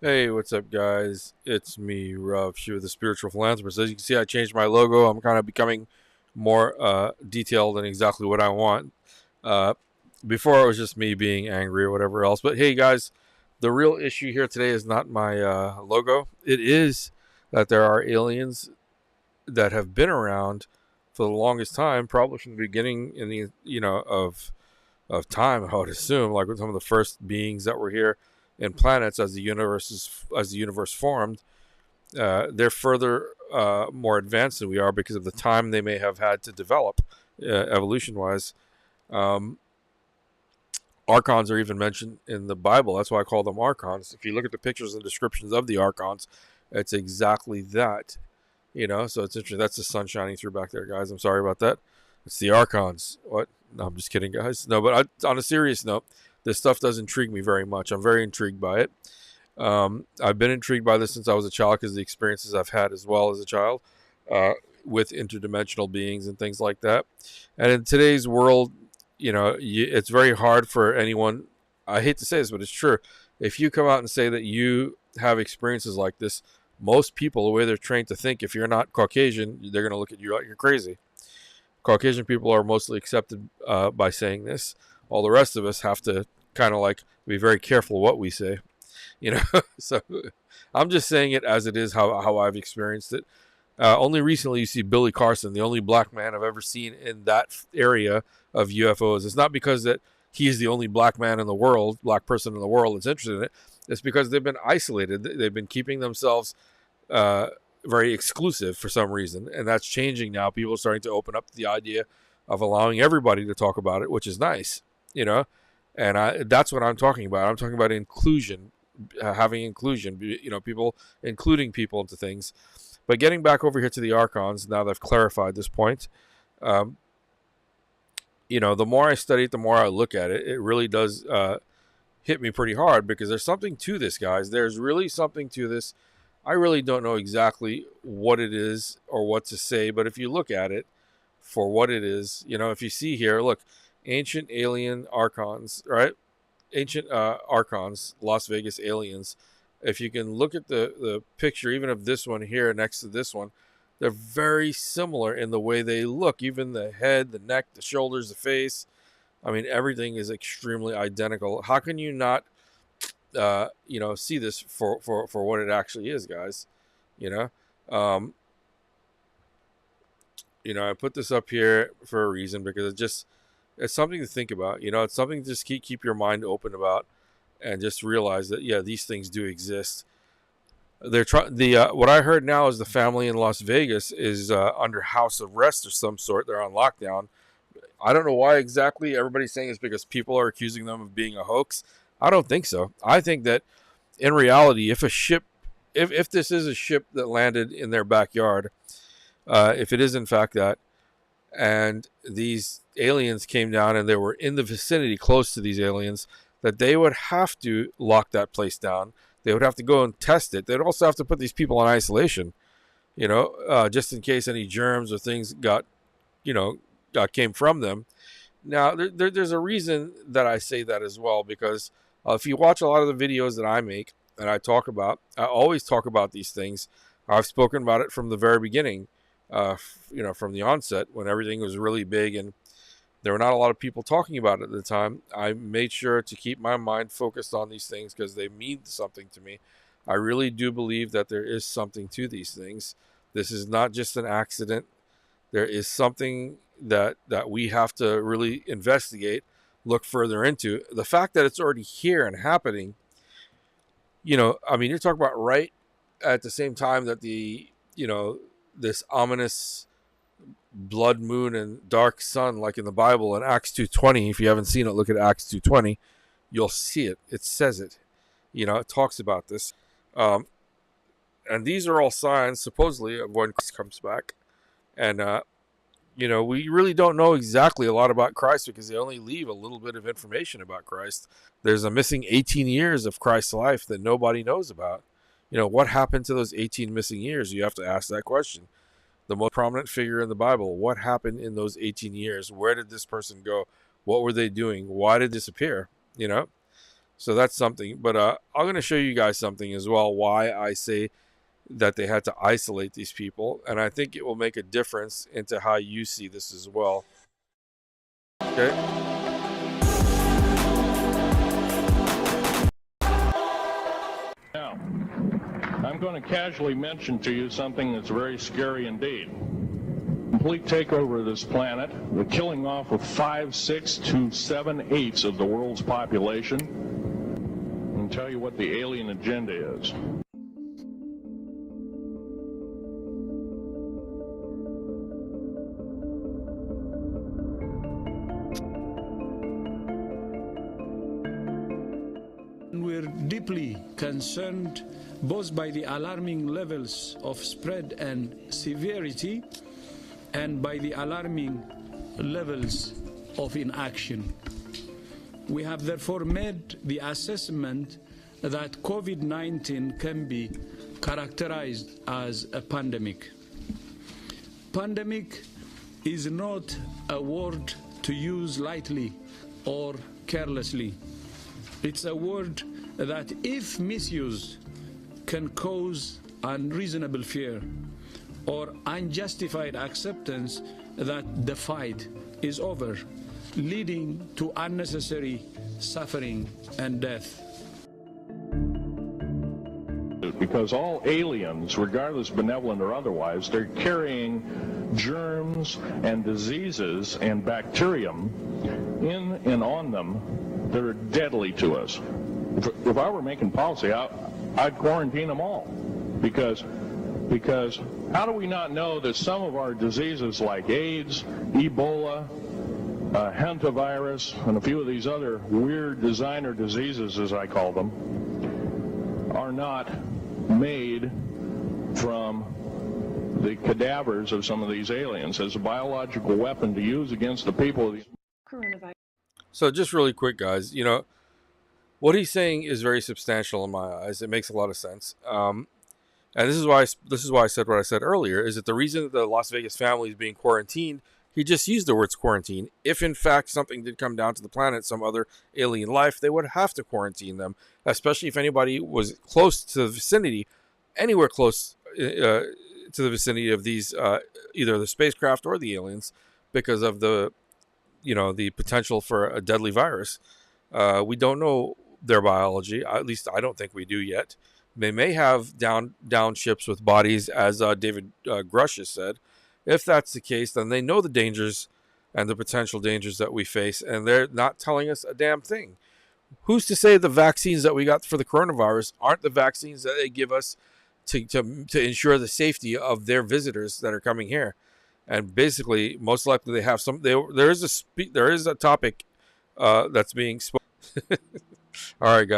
Hey, what's up, guys? It's me, TSPRavshiva, the spiritual philanthropist. As you can see, I changed my logo. I'm kind of becoming more detailed and exactly what I want. Uh, Before, it was just me being angry or whatever else. But hey, guys, the real issue here today is not my logo. It is that there are aliens that have been around for the longest time, probably from the beginning in the of time. I would assume, like with some of the first beings that were here in planets as the universe formed. They're further more advanced than we are because of the time they may have had to develop evolution wise. Um, Archons are even mentioned in the Bible. That's why I call them Archons. If you look at the pictures and descriptions of the Archons, it's exactly that. So it's interesting. That's the sun shining through back there, guys. I'm sorry about that. It's the Archons. What? No, I'm just kidding, guys. No, but on a serious note, this stuff does intrigue me very much. I'm very intrigued by it. I've been intrigued by this since I was a child because the experiences I've had as well as a child uh, with interdimensional beings and things like that. And in today's world, it's very hard for anyone. I hate to say this, but it's true. If you come out and say that you have experiences like this, most people, the way they're trained to think, if you're not Caucasian, they're going to look at you like you're crazy. Caucasian people are mostly accepted by saying this. All the rest of us have to kind of like be very careful what we say. So I'm just saying it as it is, how I've experienced it. Only recently you see Billy Carson, the only black man I've ever seen in that area of UFOs. It's not because that he's the only black man in the world, black person in the world that's interested in it. It's because they've been isolated. They've been keeping themselves very exclusive for some reason, and that's changing now. People are starting to open up the idea of allowing everybody to talk about it, which is nice, and that's what I'm talking about. I'm talking about inclusion, having inclusion, people including people into things. But getting back over here to the Archons, now that I've clarified this point, the more I study it, the more I look at it, it really does hit me pretty hard because there's something to this, guys. There's really something to this. I really don't know exactly what it is or what to say, but if you look at it for what it is, if you see here, look, ancient alien Archons, right? Ancient Archons, Las Vegas aliens. If you can look at the picture, even of this one here next to this one, they're very similar in the way they look. Even the head, the neck, the shoulders, the face. I mean, everything is extremely identical. How can you not, see this for what it actually is, guys? You know, um, I put this up here for a reason because it's something to think about. It's something to just keep your mind open about, and just realize that these things do exist. They're trying. What I heard now is the family in Las Vegas is under house arrest of some sort. They're on lockdown. I don't know why exactly. Everybody's saying it's because people are accusing them of being a hoax. I don't think so. I think that in reality, if this is a ship that landed in their backyard, if it is in fact that, and these aliens came down and they were in the vicinity close to these aliens, that they would have to lock that place down. They would have to go and test it. They'd also have to put these people in isolation, just in case any germs or things came from them. Now, there's a reason that I say that as well, because if you watch a lot of the videos that I make and I always talk about these things. I've spoken about it from the very beginning, from the onset when everything was really big and there were not a lot of people talking about it at the time. I made sure to keep my mind focused on these things because they mean something to me. I really do believe that there is something to these things. This is not just an accident. There is something that we have to really investigate, look further into. The fact that it's already here and happening, you're talking about right at the same time that this ominous blood moon and dark sun, like in the Bible in Acts 2:20. If you haven't seen it, look at Acts 2:20. You'll see it. It says it. It talks about this. And these are all signs, supposedly, of when Christ comes back. And, we really don't know exactly a lot about Christ because they only leave a little bit of information about Christ. There's a missing 18 years of Christ's life that nobody knows about. What happened to those 18 missing years? You have to ask that question. The most prominent figure in the Bible, what happened in those 18 years? Where did this person go? What were they doing? Why did they disappear? So that's something. But I'm going to show you guys something as well, why I say that they had to isolate these people. And I think it will make a difference into how you see this as well. Okay. Now, I'm going to casually mention to you something that's very scary indeed. Complete takeover of this planet, the killing off of 5, 6 to 7/8 of the world's population, and tell you what the alien agenda is. We're deeply concerned both by the alarming levels of spread and severity and by the alarming levels of inaction. We have therefore made the assessment that COVID-19 can be characterized as a pandemic. Pandemic is not a word to use lightly or carelessly. It's a word that, if misused, can cause unreasonable fear or unjustified acceptance that the fight is over, leading to unnecessary suffering and death. Because all aliens, regardless benevolent or otherwise, they're carrying germs and diseases and bacterium in and on them that are deadly to us. If I were making policy, I'd quarantine them all. Because how do we not know that some of our diseases like AIDS, Ebola, hantavirus, and a few of these other weird designer diseases, as I call them, are not made from the cadavers of some of these aliens as a biological weapon to use against the people of these coronavirus. So just really quick, guys, you know, what he's saying is very substantial in my eyes. It makes a lot of sense. And this is why I said what I said earlier, is that the reason that the Las Vegas family is being quarantined, he just used the words quarantine. If in fact something did come down to the planet, some other alien life, they would have to quarantine them, especially if anybody was close to the vicinity, anywhere close to the vicinity of these, either the spacecraft or the aliens, because of the, you know, the potential for a deadly virus. We don't know their biology. At least I don't think we do yet. They may have down ships with bodies, as David Grush has said. If that's the case, then they know the dangers and the potential dangers that we face, and they're not telling us a damn thing. Who's to say the vaccines that we got for the coronavirus aren't the vaccines that they give us to ensure the safety of their visitors that are coming here? And basically, most likely they have some. There is a topic that's being spoken. All right, guys.